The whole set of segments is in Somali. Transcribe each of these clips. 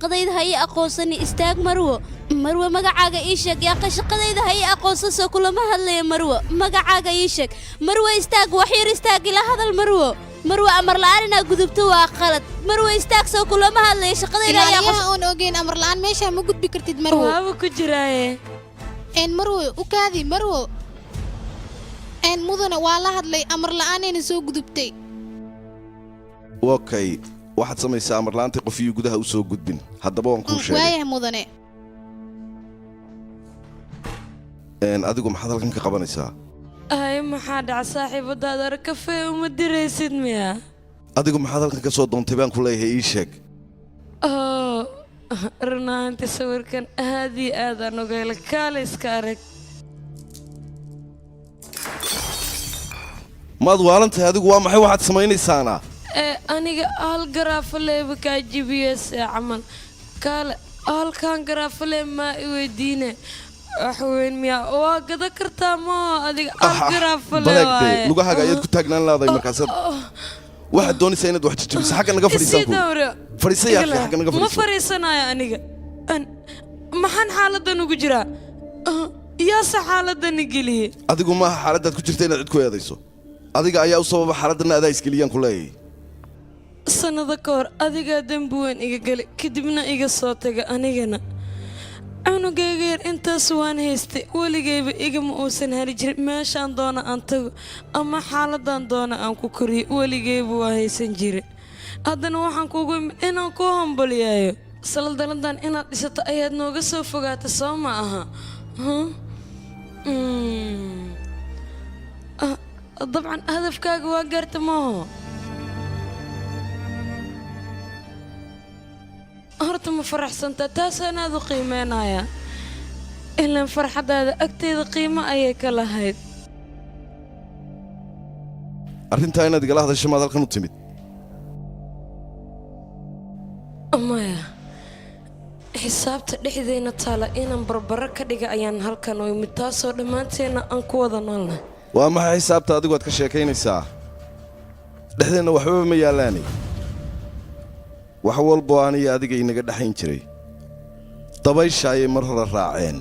shaqadayda hay aqoonsani istaag marwo marwo magacaaga ii sheeg yaa shaqadayda hay aqoonsaso kulama hadlaya marwo magacaaga ii sheeg marwo istaag wax yar istaag ila hadal marwo marwo amar la'aan inaad gudubto waa qalad marwo istaag soo kulama hadlaya shaqadayda hay aqoonsan oon ogeyn amar la'aan meesha ma gudbi kartid marwo waaba ku jiraaye een marwo u kaadi marwo een mudana waa la hadlay amar la'aanayna soo gudubtay okay waxaad samaysaa amar la'aanta qofiyo gudaha u soo gudbin haddaba waan kuu sheegay waayahay mudane adigu maxaad halkan ka qabanaysaa ay maxaa dhac saaxiibadaada kafee uma diraysid miya adigu maxaad halkan ka soo doontay baan ku leeyahay ii sheeg runaanti sawirkan aad iyo aad aan ogeela kaale iska arag maad waalantahay adigu waa maxay waxaad samaynaysaana aniga hal garaafaleeba kaa jibiyeysa camal kaale halkan garaafale maa i weydiine wax weyn miyaa waa gada kartaa moo adiga hal garaafale waaye lugahaaga ayaad ku taagnaan laadahay markaasad waxaad doonaysaa inaad wax jajabiso xagga naga fadhiisa yaa xagga naga fadhiiso ma fadhiisanayo aniga maxaan xaaladan ugu jiraa yaase xaaladani geliyey adigu maaha xaaladaad ku jirta inaad cid ku eedayso adiga ayaa u sababa xaaladana adaa isgeliyaan ku leeyahay sanado ka hor adigaa dembi weyn iga gali kadibna iga soo taga anigana cunugayga yar intaas waan haystay weligayba igama uusan heli jirin meeshaan doona aan tago ama xaaladan doona aan ku koriyo weligayba waa haysan jire haddana waxaan kugu imid inaan kuu hambaliyaayo saldaladan inaad dhisato ayaad nooga soo fogaata soo ma aha dabcan hadafkaaga waa gaarta maaho horta ma faraxsantaa taasaanaad u qiimeynayaa ilaan farxaddaada agteeda qiimo ayay ka lahayd arrintaa inaad igala hadasho maad halkan u timid maya xisaabta dhexdeenna taala inaan barbaro ka dhiga ayaan halkan u imid taasoo dhammaanteenna aan ku wada noolnahay waa maxay xisaabta adigu aad ka sheekaynaysaa dhexdeenna waxbaba ma yaallaanay wax walboo aniyo adiga inaga dhexayn jiray dabaysha ayay mar hore raaceen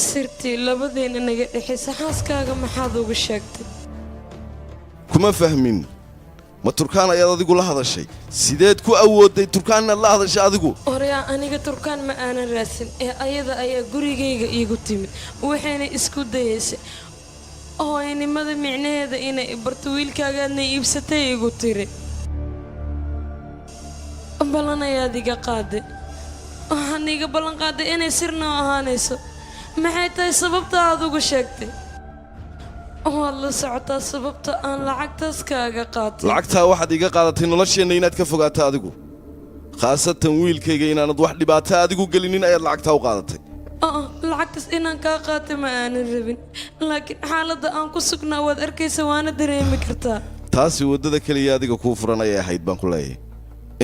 sirtii labadeenna naga dhexaysa xaaskaaga maxaad ugu sheegtay kuma fahmin ma turkaan ayaad adigu la hadashay sideed ku awoodday turkaan inaad la hadashay adigu horeyaa aniga turkaan ma aanan raadsin ee ayada ayaa gurigayga iigu timid waxayna isku dayaysay hooyanimada micnaheeda inay barto wiilkaagaadna iibsatay igu tiri ballan ayaad iga qaaday waxaad iga ballan qaaday inay sirnoo ahaanayso maxay tahay sababta aad ugu sheegtay waad la socotaa sababta aan lacagtaas kaaga qaatay lacagtaa waxaad iga qaadatay nolosheenna inaad ka fogaato adigu khaasatan wiilkayga inaanad wax dhibaato adigu gelinin ayaad lacagtaa u qaadatay lacagtaas inaan kaa qaatay ma aanan rabin laakiin xaaladda aan ku sugnaa waad arkaysa waana dareemi kartaa taasi waddada keliya adiga kuu furan ayay ahayd baan ku leeyahay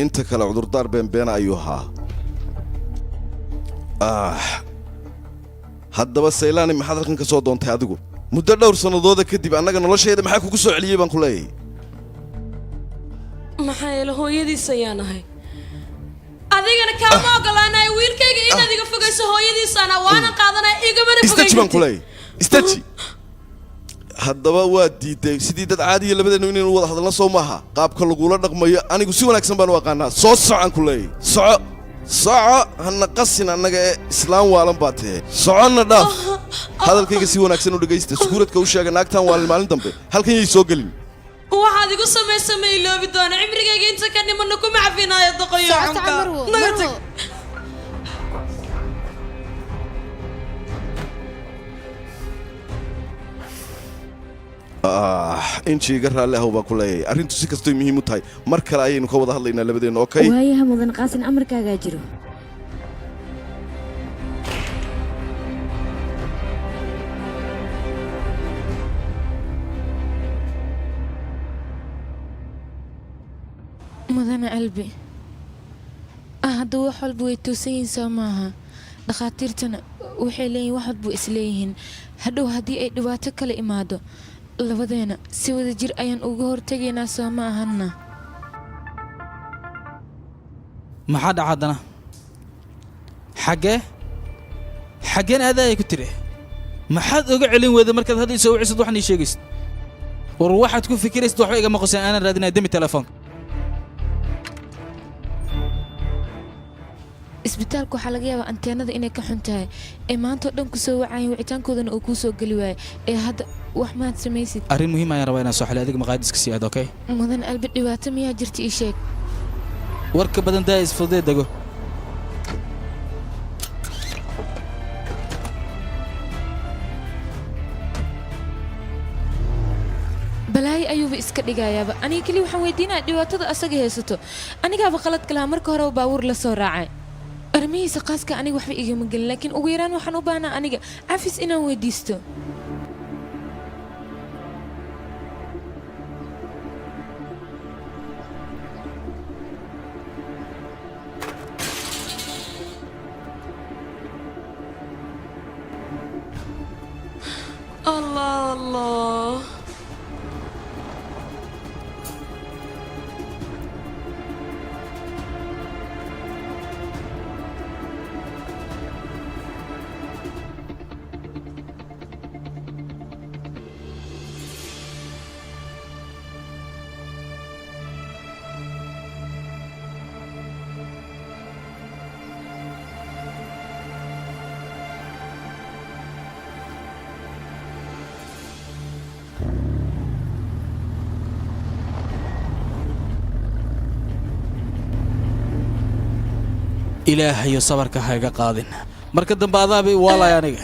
inta kale cudurdaar beenbeena ayuu ahaa haddaba saylaani maxaad halkan ka soo doontay adigu muddo dhowr sannadooda kadib annaga noloshayda maxaa kugu soo celiyey baan ku leeyahay maxaa yeele hooyadiis ayaan ahay adigana kaama ogolaanayo wiilkayga inaad iga fogayso hooyadiisaana waana qaadanaya igamana istaji baan ku leeyahay istaji haddaba waa diiday sidii dad caadiya labadeennu inaynu wada hadalna soo maaha qaabka lagula dhaqmayo anigu si wanaagsan baan u aqaanaa soo socaan ku leeyahay soco hana qasin annaga ee islaam waalan baa tahe soconna dhaaf hadalkayga si wanaagsan u dhegaysta sukuuradka u sheega naagtan waalin maalin dambe halkan yay soo gelin waxaad igu samaysa ma iloobi doona cimrigayga inta ka dhimanna kuma cafinaayo doqoyo xunka naga tag injiiga raalli ahow baa ku leeyahay arrintu si kastoy muhiim u tahay mar kale ayaynu ka wada hadlaynaa labadeenna okay waayaha mudan qaasin amarkaagaa jiro mudana albi hadda wax walba way toosan yihiin soo maaha dhakhaatiirtana waxay leeyihin wax walba isleeyihiin hadhow haddii ay dhibaato kala imaado labadeena si wada jir ayaan uga hortegaynaa soo ma ahanna maxaa dhaca haddana xaggeen aadaaya ku tiri maxaad oga celin weyda markaad hadda isoo wicisid waxaan ii sheegaysid war waxaad ku fikiraysid waxba igama qosan aanan raadinaya demi telefoonka isbitaalka waxaa laga yaabaa anteenada inay ka xun tahay ee maanta oo dhan ku soo wacayin wicitaankoodana uu kuu soo geli waayo ee hadda wax maad samaysid arrin muhiim ayaan rabaa inaan soo xaliyo adiga maqaadiska sii aad okay mudan albi dhibaato miyaa jirta ii sheeg warka badan daa isfududee dego balaayo ayuuba iska dhigayaaba aniga keliya waxaan weydiinaya dhibaatada asaga haysato anigaaba qaladka lahaa marka horeba baabuur la soo raacay arrimihiisa qaaska aniga waxba igama gelin laakiin ugu yaraan waxaan u baahnaa aniga cafis inaan weydiisto الله ilaahayo sabarka ha iga qaadin marka dambe adaabay waalay aniga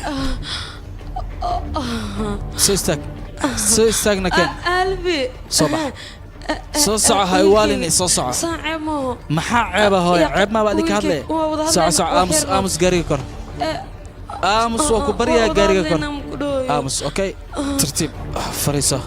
soo istaagna keen قلبي soo bax soo soco ha iwaalin soo soco صاعمو maxaa ceeba hooyo ceeb maaba adinka hadle soco aamus gaariga kor aamus waa ku baryaa gaariga kor aamus okay tartiib fariiso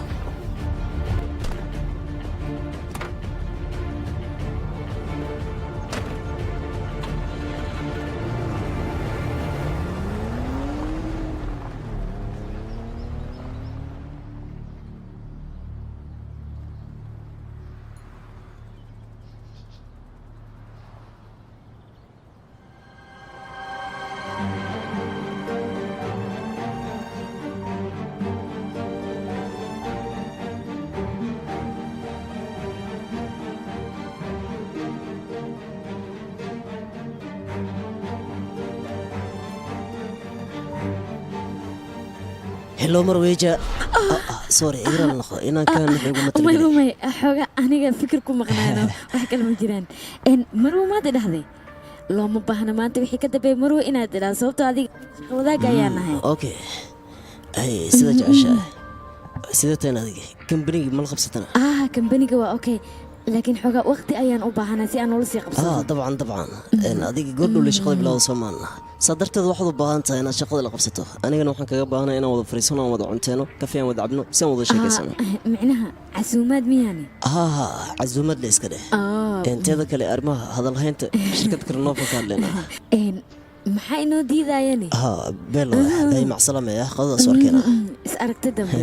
hello marweja sorry igran noqo inaan ka naxugo umay xoga aniga fikir ku maqnaano wax kale ma jiraan marwo maad dhahday looma baahna maanta wixii ka dambeeyay marwo inaad dhahdo sababtoo adiga wadaag ayaa nahay okay ay sida jecesha sida tan adiga kambaniga mal qabsatana kambaniga waa okay laakiin xoga waqti ayaan u baahanaa si aan ula sii qabsano dabcan adiga goordhow la shaqada bilowda Soomaaliya sadarteed waxaad u baahan tahay inaad shaqada la qabsato anigana waxaan kaga baahanahay inaan wada fariisano aan wada cunteeno kafee aan wada cabno si aan wada sheekaysano micnaha casuumaad miyaani casuumaad la iska dheh inteeda kale arrimaha hadal haynta shirkad Karnoofa ka hadlayna maxaa inoo diidayani belo day macsalama qadada soo arkeena is aragta dambe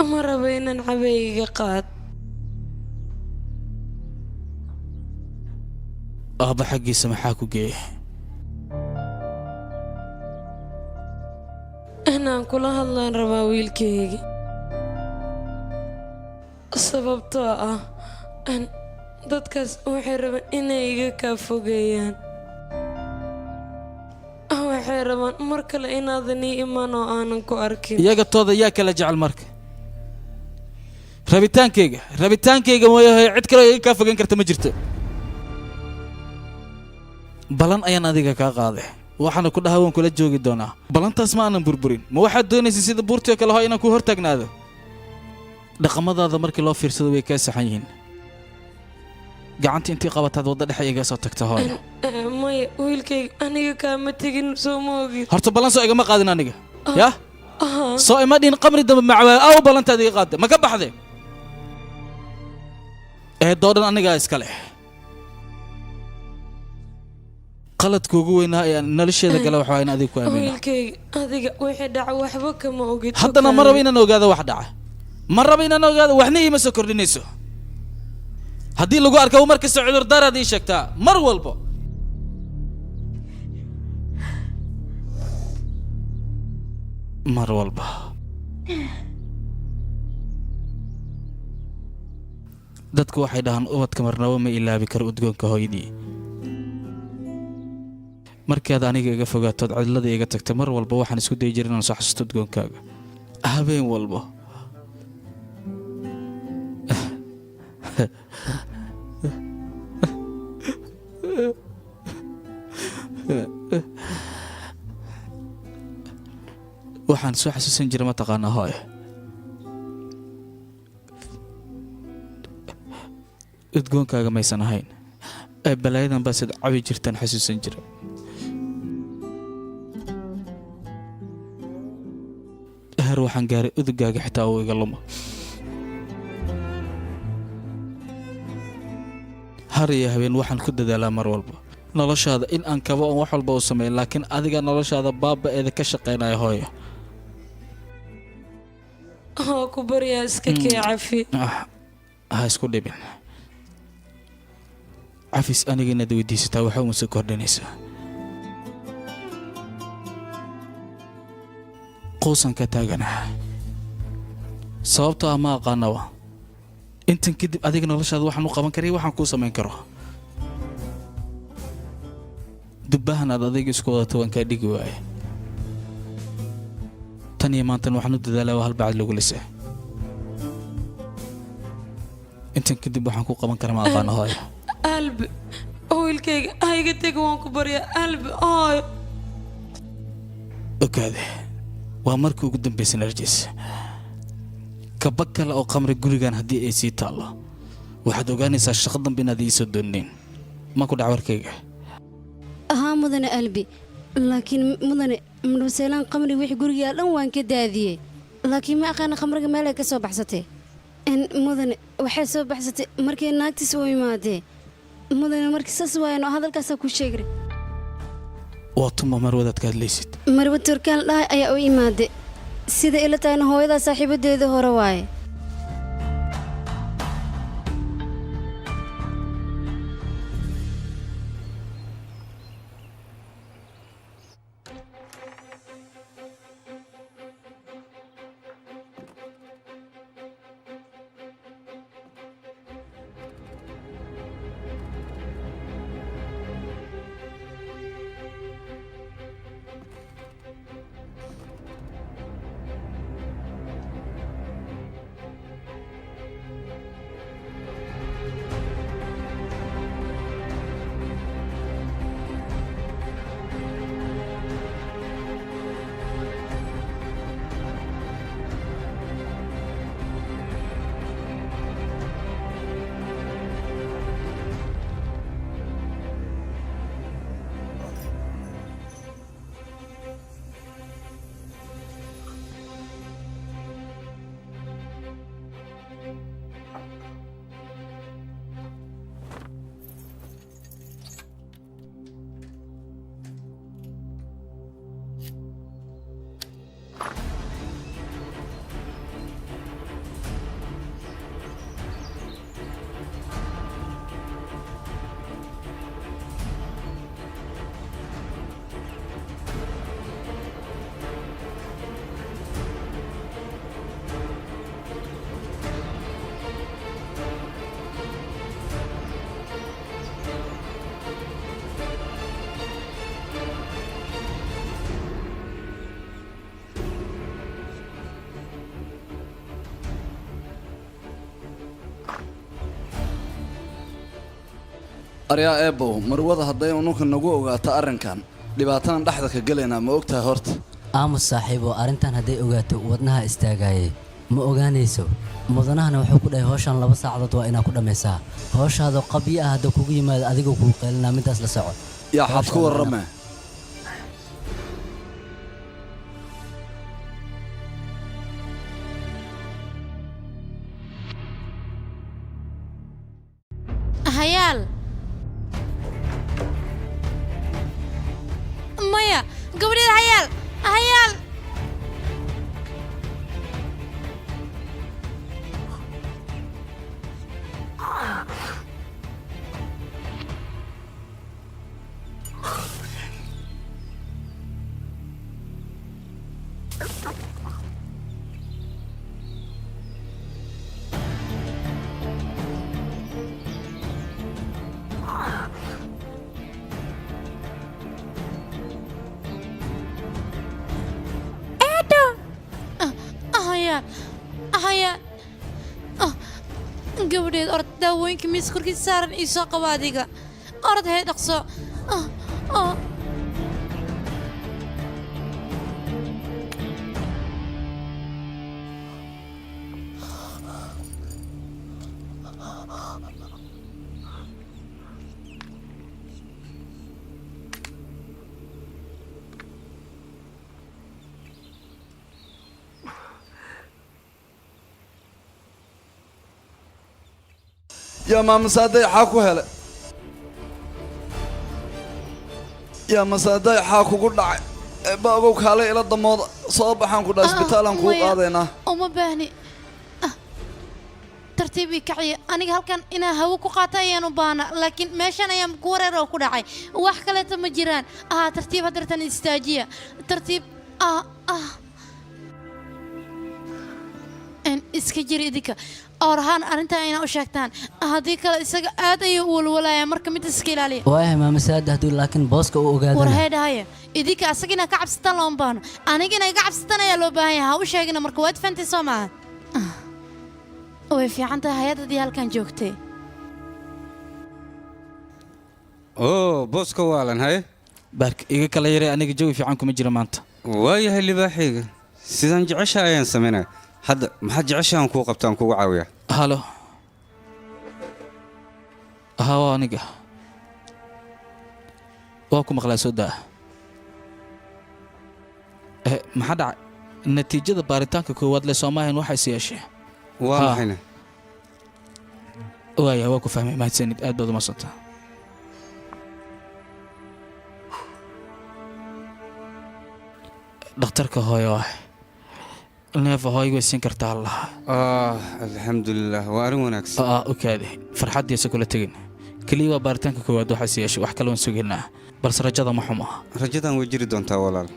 ما ربينا نعبي قاد أهضا حقي سمحاكو جيه أنا كلها الله رباويل كيجي sababtoo aan dadkaas waxay rabaan inay iga kaafogeeyaan waxay rabaan mar kale inaadan ii imaan oo aanan ku arkin iyaga tooda yaa kala jecel marka rabitaankayga mooyahay cid kale iga kaafogeyn karta ma jirto balan ayaan adiga kaa qaaday waxaana ku dhahaa waan kula joogi doonaa balantaas ma aanan burburin ma waxaad doonaysay sida buurtii oo kale hoo inaan ku hortaagnaado dhaqamadaada markii loo fiirsado way kaa saxan yihiin gacanta intii qabataad wadda dhexe iga soo tagta hooyo maya wiilkayga aniga kaama tegin soo ma ogid horta balan soo igama qaadin aniga yaa soo ima dhihin qamri dambe macwaa aw ballantaada iga qaadda ma ka baxde eedoo dhan anigaa iska leh qaladka ugu weynaa ee nolosheeda gala waxa waa in adiga ku aamina wiilkayga adiga wixii dhaca waxba kama ogid haddana ma rabo inaan ogaado wax dhaca ma rabo inaan ogaado waxna iima soo kordhinayso haddii lagu arka mar kasta cudurdaaraad ii sheegtaa mar walbo mar walba dadku waxay dhahaan ubadka marnabo ma ilaabi karo udgoonka hooyadii markaad aniga iga fogaatood cidlada iga tagta mar walba waxaan isku dayi jiray inaan soo xasuusto udgoonkaaga habeen walba waxaan soo xasuusan jiray mataqaanaa hooyo udgoonkaaga maysan ahayn ee balaayadan baa sid cabi jirtaan xasuusan jira heer waxaan gaaray udugaaga xitaa uu iga lumo har iyo habeen waxaan ku dadaalaa mar walba noloshaada in aan kabo oon wax walba u sameyn laakiin adiga noloshaada baaba-eeda ka shaqaynaya hooyo ku baryaa iska kee cafi ha isku dhibin cafis aniga inaad weydiisataa waxa uma soo kordhinaysaa quusan ka taaganaha sababtoo ah ma aqaanaba intan kadib adiga noloshaada waxaan u qaban karay waxaan kuu samayn karo dubbahan aad adayga isku wadato waan kaa dhigi waaye tan iyo maantan waxaan u dadaalaa waa hal bacad lagu lisa intan kadib waxaan ku qaban karaa ma aqaano hooyo albi wiilkayga hayga tega waan ku baryaa albi hooyo ogaade waa markii ugu dambaysa narjis kaba kale oo qamri gurigan haddii ay sii taallo waxaad ogaanaysaa shaqo dambe inaad iisoo doonin ma ku dhac warkayga haa mudane albi laakiin mudane marwaseelaan qamri wixii gurigaa dhan waan ka daadiyey laakiin ma aqaana khamriga meelay ka soo baxsatay mudane waxay soo baxsatay markay naagtiis u imaadee mudane markii saas waayano hadalkaasaa ku sheegray waa tuma marwadaad ka hadlaysid marwa turkaan dhahay ayaa u imaadey sida ila tahayna hooyadaa saaxiibadeedii hore waaye aryaa eebow marwada hadday ununka nagu ogaato arrinkan dhibaatadan dhexda ka gelaynaa ma ogtahay horta aamus saaxiibo arrintan hadday ogaato wadnaha istaagaayay ma ogaanayso mudanahana wuxuu ku dhahay howshan 2 saacadood waa inaa ku dhammaysaa howshaada qabyo ah hadda kugu yimaado adigoo kuu qeelinaa midaas la soco yaa xad ku warrame hayaal maya gabadheeda hayaal hayaal hayaal gabadheed orod daawooyinka miis korkiisa saaran ii soo qabo adiga orod hee dhaqso يا ماما صادق حاكو هلا يا ما صادق حاكو قد باقو كالي إلى الضموض صوبحان كده اسبتالان كو قادينا uma baahni tartiibii kacya aniga halkan inaa hawo ku qaata ayaan u baahna laakiin meeshan ayaan ku wareer oo ku dhacay wax kaleeto ma jiraan tartiib hadartan istaajiya tartiib en iska jiri idinka orahaan arrinta ayna u sheegtaan haddii kale isaga aad ayuu u walwalayaa marka mid iska ilaaliya waayahay maama saada hadduu laakiin booska u ogaadana war heedhahaya idinka asagina ka cabsataan looma baahno anigina iga cabsataan ayaa loo baahan yahay ha u sheegina marka waad fahantay soo maaha way fiican tahay hay-addadii halkan joogtay booska waalan haye baarka iga kala yaray aniga jawi fiican kuma jira maanta waayahay libaaxayga sidaan jecesha ayaan samaynaya hadda maxaad jeceshaan kuu qabtaan kugu caawiya halo hawa aniga waa ku maqlaa soo daa maxaa dhacay natiijada baaritaanka koowaad le soomaahan waxay is yeeshee waa maxayna waaya waa ku fahmay mahadsanid aad baad umaadsantaa dhakhtarka hooyo neefa hooyo way siin kartaa allah alxamdulilah waa arrin wanaagsan okaade farxaddiisa kula tegin keliya waa baaritaanka koowaad waxaa is yeeshay wax kale waan sugaynaa balse rajada ma xumo rajadan way jiri doontaa walaal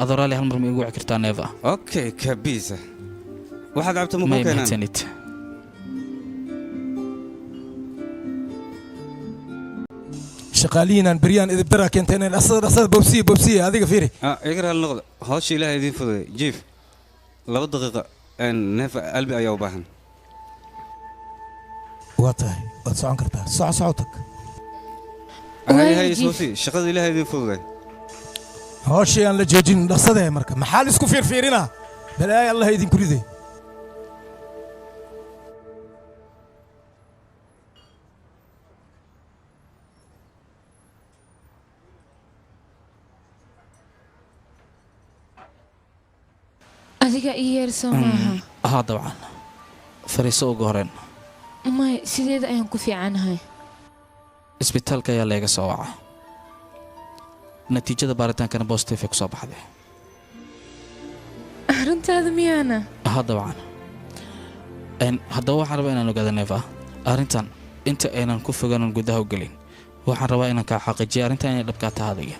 adoraali hal mar ma igu wici kartaa neefa okay kabiisa waxaad cabta ma ku keenaan shaqaalihiinaan beryaan idibdaraa keentay inay dhaqsada bobsiya adiga fiiri igar hal noqda hawsha ilaahay idiin fududay jiif 2 daqiiqa neef albi ayaa u baahan waa tahay waad socon kartaa soco tag hay isoosi shaqada ilaahay idiin fududay hawsha aan la joojin dhaqsadee marka maxaa la isku fiirfiirinaa balaay allah idinku riday adiga ii yeersoo maaha dabcan fariiso ugu horeen may sideeda ayaan ku fiicanahay isbitaalka ayaa layga soo wacay natiijada baaritaankana bositif ay ku soo baxday arrintaada miyaana dabcan haddaba waxaan rabaa inaan ogaada neefa arrintan inta aynan ku fogaanan gudaha u gelin waxaan rabaa inaan kaa xaqiijiya arrintan inay dhabkaa taha adiga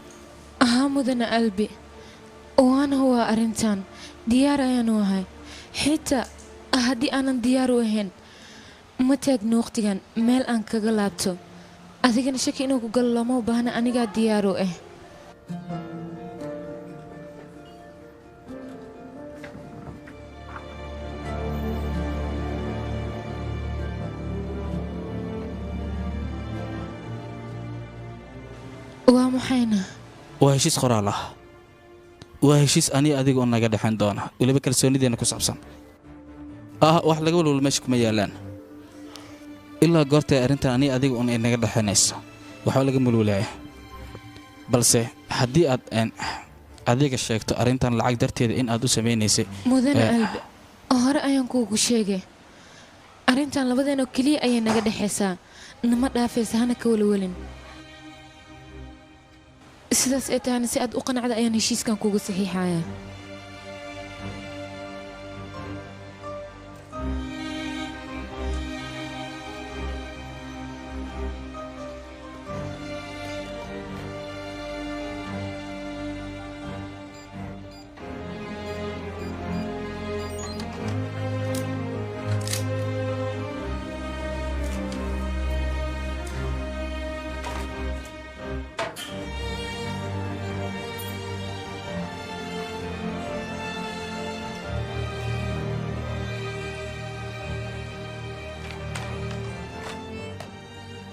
mudana albi waana waa arrintan diyaar ayaanu ahay xitaa haddii aanan diyaar u ahayn ma taagno waqtigan meel aan kaga laabto adigana shaki inuu ku galo looma u baahna anigaa diyaar u ah waa maxayna waa heshiis qoraal ah waa heshiis aniga adiga oo naga dhexayn doona weliba kalsoonideenna ku saabsan wax laga walwal meesha kuma yaalaan ilaa goortay arrintan aniga adiga un ay naga dhexaynayso waxaa laga mulwalaaya balse haddii aad adiga sheegto arrintan lacag darteeda in aad u samaynaysay mudane albi hore ayaan kuugu sheegay arrintan labadeenoo keliya ayay naga dhexaysaa nama dhaafaysa hana ka walwalin sidaas ay tahayna si aad u qanacda ayaan heshiiskan kugu saxiixayaa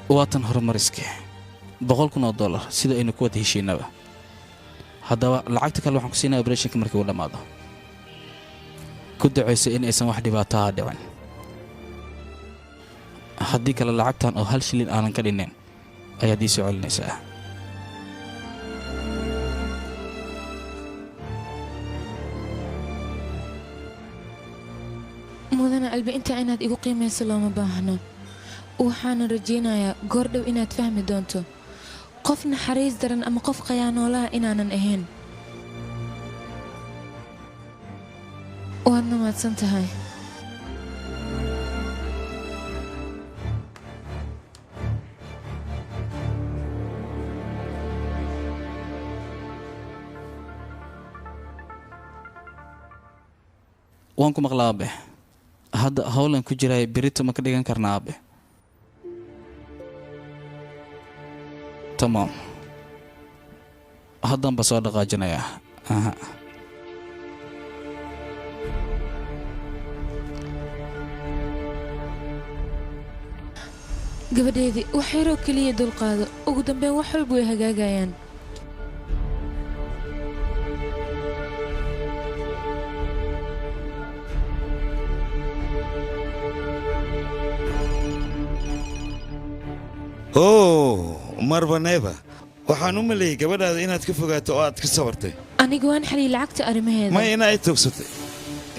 waatan horumariske $100,000 sida aynu ku wada heshiinaba haddaba lacagta kale waxaan ku siinaa operationka markii uu dhammaado ku ducayso in aysan wax dhibaataha dhicin haddii kale lacagtan oo 1 shilin aanan ka dhinnayn ayaad ii soo celinaysaa mudana albi inta inaad igu qiimayso looma baahno waxaan rajaynayaa goordhow inaad fahmi doonto qof naxariis daran ama qof khayaanoolaha inaanan ahayn waadna mahadsan tahay waan ku maqlaa aabe hadda howlan ku jiray berito ma ka dhigan karnaa aabe تمام هذا بصور دقاجنا gabadheedii waxyaroo keliya dulqaado ugu dambeyn wax walba way hagaagayaan marbaneba waxaan u maleeyay gabadhaada inaad ka fogaato oo aad ka sabartay aniga waan xaliyay lacagta arrimaheeda ma inaa ay togsatay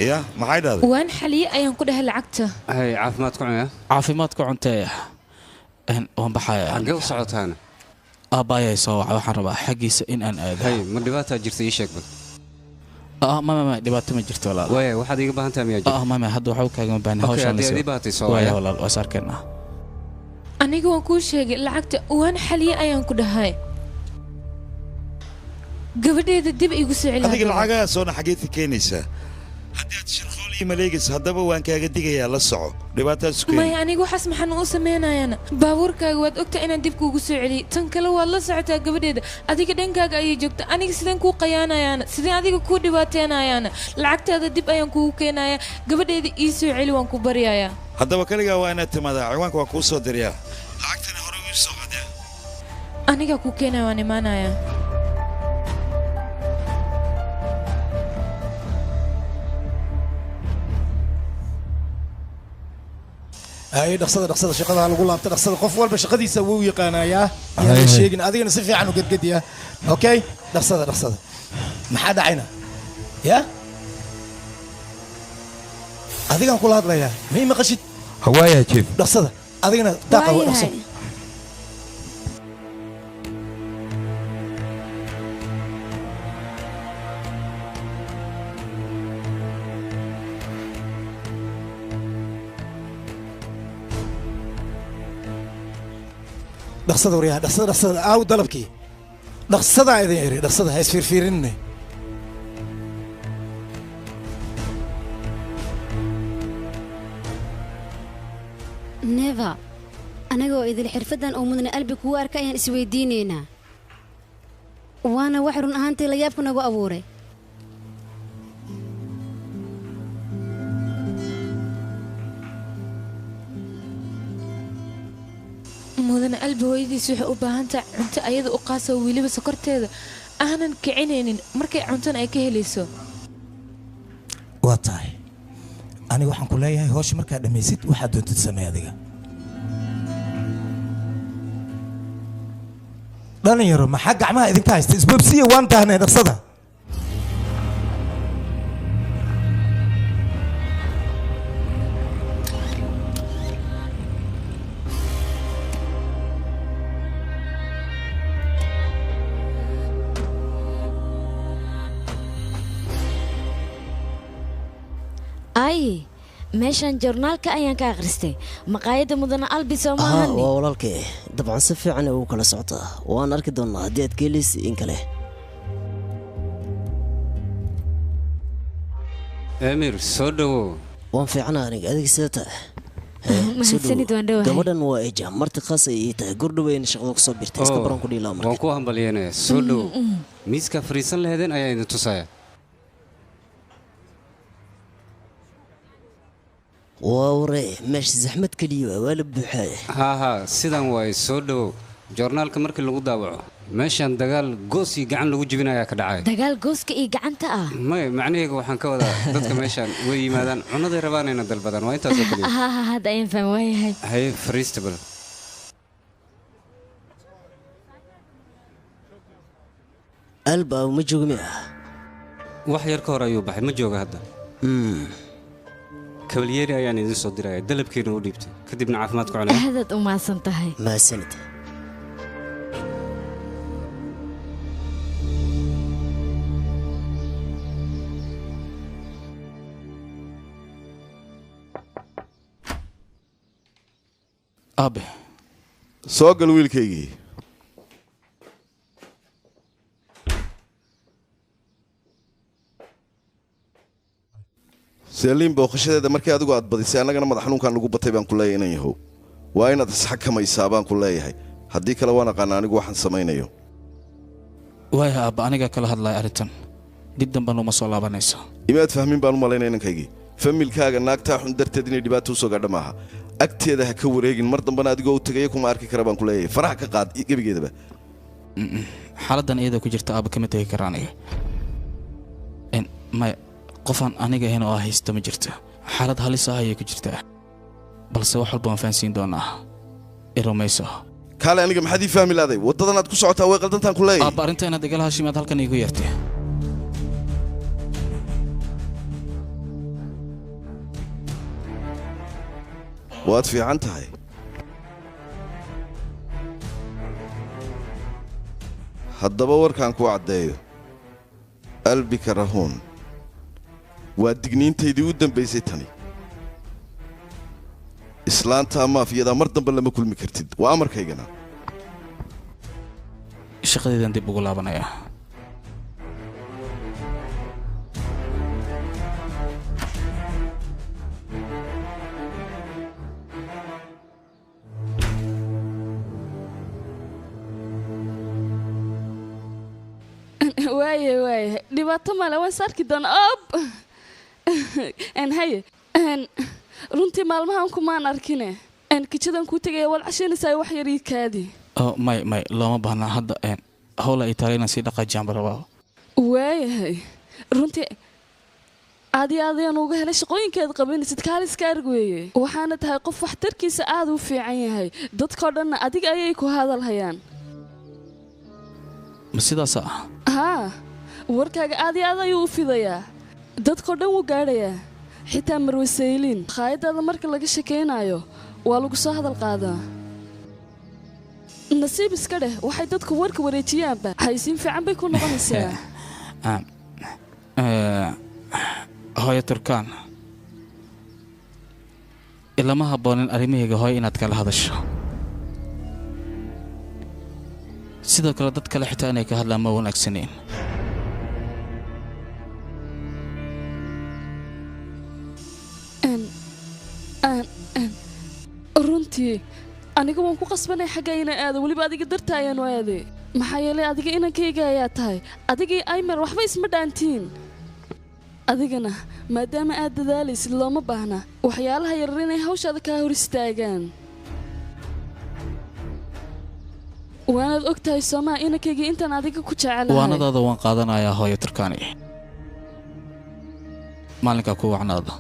ya maxay dhahday waan xaliyay ayaan ku dhahay lacagta hay caafimaad ku cunaya caafimaad ku cuntay waan baxaya xagee u socotaana aabbaayay soo waxa waxaan rabaa xaggiisa in aan aado hay ma dhibaataa jirta ii sheeg bal ما dhibaato ma jirto walaal way waxaad iga baahan tahay miyaa jirto ma hadda waxa uu kaaga baahan hawshan la soo dhibaato soo way walaal waa sarkana aniga waan kuu sheegay lacagta waan xaliyay ayaan ku dhahay gabadheeda dib igu soo celiyaa adiga lacagaha soo xageed keenaysaa haddii aad shirqool iyo maleegayso haddaba waan kaaga digayaa la soco dhibaataas ku may aniga waxaas maxaan u sameynayana baabuurkaaga waad ogtaa inaan dib kuugu soo celiyay tan kale waad la socotaa gabadheeda adiga dhankaaga ayay joogtaa aniga sideen kuu qayaanayaana sideen adiga kuu dhibaateynayaana lacagtaada dib ayaan kuugu keenayaa gabadheeda ii soo celi waan ku baryayaa haddaba kaligaa waa inaad timaadaa ciwaanka waa kuu soo dirayaa lacagtana hore u soo qadaa aniga ku keenaya waan imaanayaa هاي دقصة شقدها لقول لها دقصة قف والبا شقدي يسوي قنايا يا شيء هذه نصفي عنه قد يا اوكي دقصة ما حدا عينه يا هذه نقول هذا يا مين ما قشت هوايا كيف دقصة هذه دقة دقصة دقصة وريها دقصة أو دلبكي دقصة عايزين يري دقصة هاي سفيرفيرني نيفا أنا جو إذا الحرفة أو من قلبي كوار كأين سويدينينا وأنا وحر أهانتي ليابكم أبو أبوري mudana albi hooyadiis waxay u baahan tahay cunto ayada u qaasa oo weliba sokorteeda aanan kicinaynin markay cuntana ay ka helayso waa tahay aniga waxaan ku leeyahay hoosh markaad dhammaysid waxaad doontid samee adiga dhalinyaro maxaa gacmaha idinka haysta isboobsiya waan taahnay dhaqsada hay meeshan joornaalka ayaan ka akhristay maqaayadda mudana albi soo maahan waa walaalkay dabcan si fiican uu kala socotaa waan arki doonaa haddii aad geelis in kale emir soo dhawow waan fiicnaa aniga adiga sida tahay mahadsanid waan dhawahay gabadhan waa eja marti khaas ay ii tahay gurdhaweyn shaqada ku soo birtay iska baran ku dhiilaa marka waan ku hambalyeynaya soo dhawow miiska fariisan laheedeen ayaa idin tusaya waa waree meesha zaxmad keliya waa la buuxaaya ها sidan waay soo dhawow joornaalka markii lagu daawaco meeshan dagaal goos iyo gacan lagu jibinayaa ka dhacay dagaal gooska iyo gacanta ah may macnaheedu waxaan ka wadaa dadka meeshan way yimaadaan cunaday rabaan inay dalbadaan waa intaas oo kaliya hadda ayaan fahmi waayahay hay freestable alba ma joogo miya wax yar ka hor ayuu baxay ma jooga hadda kabalyeeri ayaan idin soo diraya dalabkeena u dhiibtay kadibna caafimaad ku cunay aadaad u maasan tahay maasanid aabe soo gal wiilkaygii seeliin booqashadeeda markii adigu aad badisay annagana madax xanuunkan lagu batay baan ku leeyahay inan yahow waa inaad isxakamaysaa baan ku leeyahay haddii kale waan aqaana anigu waxaan samaynayo waaya aabba anigaa kala hadlaya arrintan dib dambana uma soo laabanayso imaad fahmin baan u malaynaya inankaygii familkaaga naagtaa xun darteed inay dhibaato u soo gaadha maaha agteeda ha ka wareegin mar dambana adigoo u tegaya kuma arki kara baan ku leeyahay faraha ka qaad gebigeedaba xaaladdan iyada ku jirta aabba kama tegi kara aniga maya qofaan aniga ahayn oo haysta ma jirto xaalad halis ah ayay ku jirtaa balse wax walba waan fahansiin doonaa irumayso kaale aniga maxaad ii fahmi laaday waddadan aad ku socotaa way qaldantaan ku leeyahay aabba arrinta inaad igala hashimaad halkan iigu yeertay waad fiican tahay haddaba warkaan kuu caddeeyo albika rahuun waa digniintaydii u dambaysay tani islaanta maafiyada mar dambe lama kulmi kartid waa amarkaygana shaqadeedan dib ugu laabanaya waaye dhibaato male waan is arki doonaa ob haye runtii maalmahan kumaan arkine kijadan kuu tegaya waad cashaynaysaa wax yar ii kaadi may looma baahna hadda howla ay taala inaan sii dhaqaajiyaan rabaa waayahay runtii adayaan uga helay shaqooyinkaad qabanaysid kaaliska arg weeye waxaana tahay qof waxtarkiisa aad u fiican yahay dadkao dhanna adiga ayay ku hadalhayaan ma sidaasa ah haa warkaaga aad ayuu u fidayaa dadkao dhan wuu gaadhayaa xitaa marwasayliin khaayadaada marka laga shakaynayo waa lagu soo hadal qaadaa nasiib iska dheh waxay dadku warka wareejiyaanba haysiin fiican bay ku noqonaysaa hooyo turkaan ilama habboonin arrimahayga hooyo inaad kala hadasho sidoo kale dad kale xitaa inay ka hadlaan ma wanaagsaneyn runtii aniga waan ku qasbanay xagga ina aado weliba adiga darta ayaan u aaday maxaa yeelay adiga inankayga ayaa tahay adigii aymer waxba isma dhaantiin adigana maadaama aad dadaalaysid looma baahna waxyaalaha yarar inay hawshaada kaa hor istaagaan waanaad og tahay soomaa inankaygii intaan adiga ku jecelahay waanadaada waan qaadanayaa hooyo turkaani maalinkaa ku wacnaada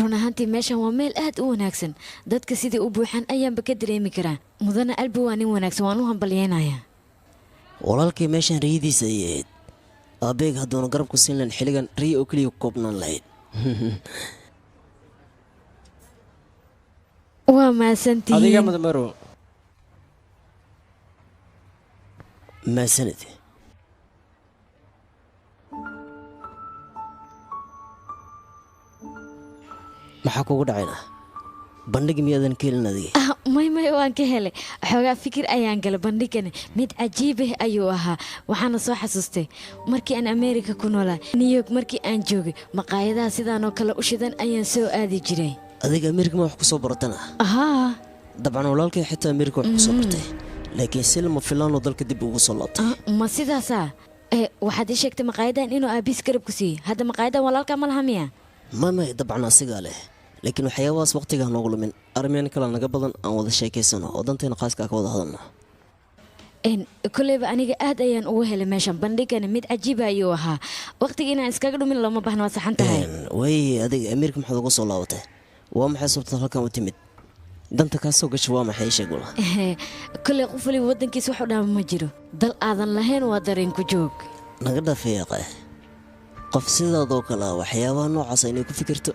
run ahaantii meeshan waa meel aad u wanaagsan dadka sidai u buuxaan ayaanba ka dareemi karaa mudana albi waa nin wanaagsan waan u hambalyeynayaa walaalkay meeshan riyadiisa ayay ahayd aabeeg hadduuna garabku siin lahayn xilligan riya oo keliya ku koobnaan lahayd waa mahadsantihiin adiga madamaro maasanid maxaa kugu dhacayna bandhig miyaadan ka helin adiga may waan ka helay xoogaa fikir ayaan galay bandhigani mid cajiibah ayuu ahaa waxaana soo xasuustay markii aan ameerika ku noolaa new york markii aan joogay maqaayadaha sidaanoo kale u shidan ayaan soo aadi jiray adiga ameerika ma wax ku soo baratana haa dabcan walaalkay xitaa ameerika wax ku soo bartay laakiin silma filaanoo dalka dib ugu soo laabtay ma sidaasaa waxaad ii sheegtay maqaayadan inuu aabiis garab ku siiyey hadda maqaayadan walaalka ma laha miya may dabcan asigaa leh laakiin waxyaabahaas waqtigaa noogu lumin armeen kale naga badan aan wada sheekaysano oo danteena qaaskaa ka wada hadalno koleyba aniga aad ayaan ugu helay meeshan bandhigani mid cajiiba ayuu ahaa waqtiga inaan iskaga dhumin looma baahna waa saxan tahay way adiga ameerika maxaad uga soo laabatay waa maxay sababta halkan u timid danta kaa soo gasha waa maxay sheegula koley qof waliba waddankiisa wax u dhaama ma jiro dal aadan lahayn waa dareenku joog naga dhaafeeqe qof sidaadoo kale waxyaabaha noocaas inay ku fikirto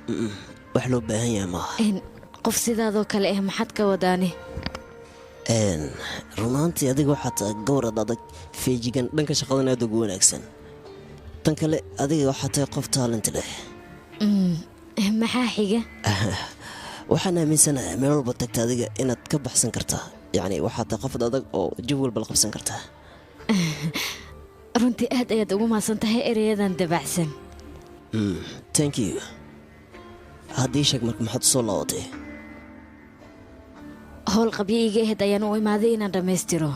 wax loo baahan yahay maaha qof sidaadoo kale maxaad ka wadaani runaantii adiga waxaa tahay gawrad adag feejigan dhanka shaqadan aad ugu wanaagsan tan kale adiga waxaa tahay qof taalenti leh maxaa xiga waxaan aaminsanahay meel walba tagta adiga inaad ka baxsan kartaa yacni waxaa tahay qof adag oo jib walba la qabsan kartaa runtii aad ayaad ugu maasan tahay ereyadan dabacsan thank you haddii sheeg marka maxaad u soo laabatay howl qabyo iiga ahayd ayaan u imaaday inaan dhammaystiro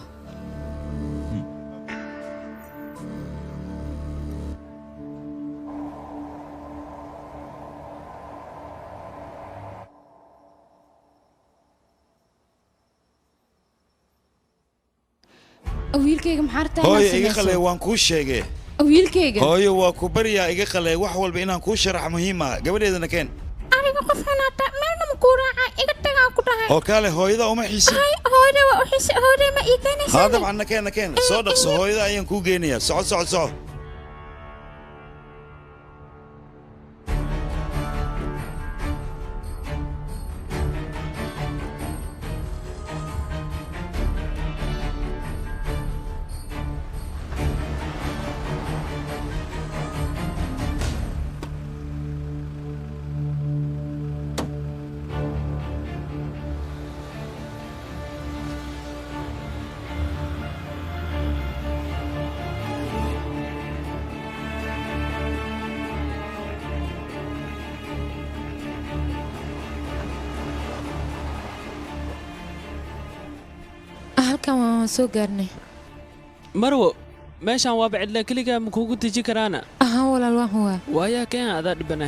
wiilkayga maxaa rabtaa hooyo iga qalee waan kuu sheegay wiilkayga hooyo waa ku baryaa iga qalee wax walba inaan kuu sharax muhiima gabadheedana keen aniga qof xunaata meelna ma kuu raaca iga tagaa ku dhahay oo kaale hooyada uma xiisin hooyada waa u xiisa hooyada ma ii keenaysaa haa dabcan nakeen soo dhaqso hooyada ayaan kuu geenayaa soco halkan waan soo gaarnay marwo meeshaan waaba cidla keligaa ma kuugu deji karaana ahaan walaal waan huwaa waayaa keen adaa dhibana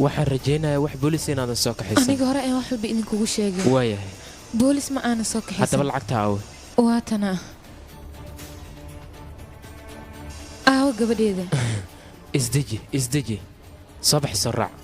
waxaan rajaynayaa wax boolis inaadan soo kaxaysan aniga hore aan wax walba idinkugu sheegay waayahay boolis ma aanan soo kaxaysan haddaba lacagta aawe waatana aawo gabadheeda isdeji soo baxi soo raac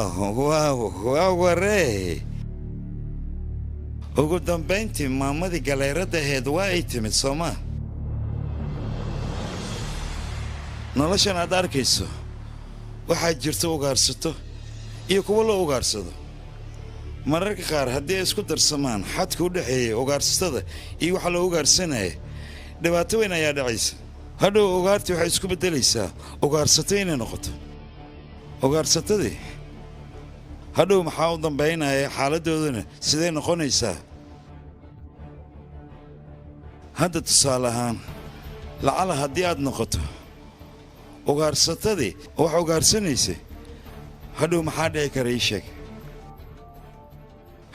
waaw waree ugu dambayntii maamadii galeerada ahayd waa ay timid soomaa noloshan aad arkayso waxaa jirta ugaarsato iyo kuwo la ugaarsado mararka qaar haddii ay isku darsamaan xadka u dhexeeya ugaarsatada iyo waxa la ugaarsanaya dhibaato weyn ayaa dhacaysa hadhow ugaartii waxay isku beddelaysaa ugaarsato inay noqoto ugaarsatadii hadhow maxaa u dambaynaya xaaladdooduna siday noqonaysaa hadda tusaale ahaan lacala haddii aad noqoto ugaarsatadii wax ugaarsanaysa hadhow maxaa dhici kara ii sheeg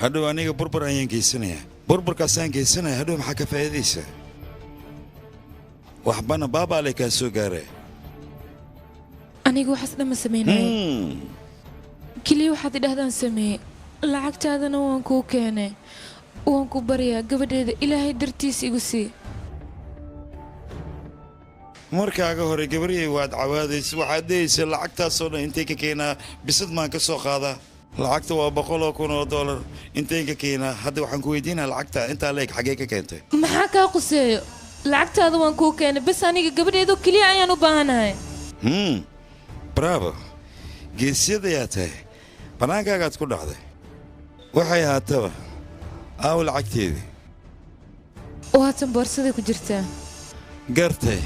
hadhow aniga burbur ayaan geysanayaa burburkaasaan geysanaya hadhow maxaa ka faa'iidaysaa waxbana baabaale kaa soo gaaraya aniga waxaas dhamma samaynayo keliya waxaad idhahdaan sameeye lacagtaadana waan kuu keenay waan ku baryaa gabadheeda ilaahay dartiis igu sii markaaga hore gabaryay waad cawaadaysa waxaad dhehaysa lacagtaasoo dhan intay ka keenaa bisad maan ka soo qaadaa lacagta waa $100,000 intay ka keenaa hadda waxaan ku weydiinaa lacagta intaa leeg xaggee ka keentay maxaa kaa quseeyo lacagtaada waan kuu keenay bas aniga gabadheedo keliya ayaan u baahanahay bravo geesiyadayaa tahay bannaankaagaad ku dhacday waxay ahaataba aaw lacagteedii waatan boorsaday ku jirtaa gartay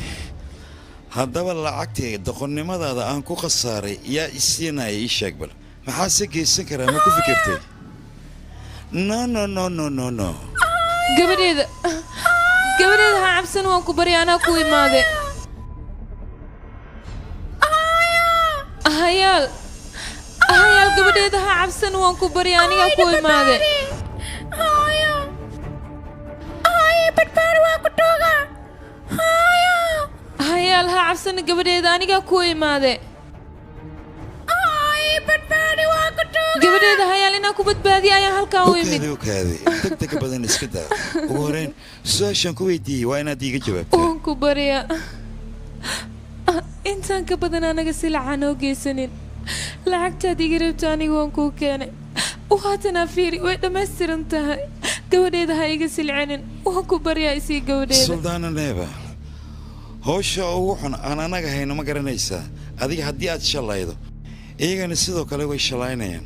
haddaba lacagtii doqonnimadaada aan ku khasaaray yaa isiinaya ii sheeg bal maxaase geysan karaa ma ku fikirtay no gabadheeda ha cabsan waan ku barya anaa ku imaade hayaal gabadheeda ha cabsan waan ku barya anigaa ku imaade hayaal ha cabsan gabadheeda anigaa ku imaade gabadheeda hayaal inaan ku badbaadiya ayaan halkaan u imid degdega badan iska daa ugu horeyn su-aashaan ku weydiiyey waa inaad iiga jawaabtaa waan ku baryaa intaan ka badan anaga si lacaan oo geysanin lacagtaad iga rabto aniga waan kuu keenay waatanaa fiiri way dhammaystiran tahay gabadheeda ha iga silcinin waan ku baryaa isii gabadheeda suldaana neeba howsha ugu xun aan anaga hayno ma garanaysaa adiga haddii aad shalaydo iyagana sidoo kale way shalaynayaan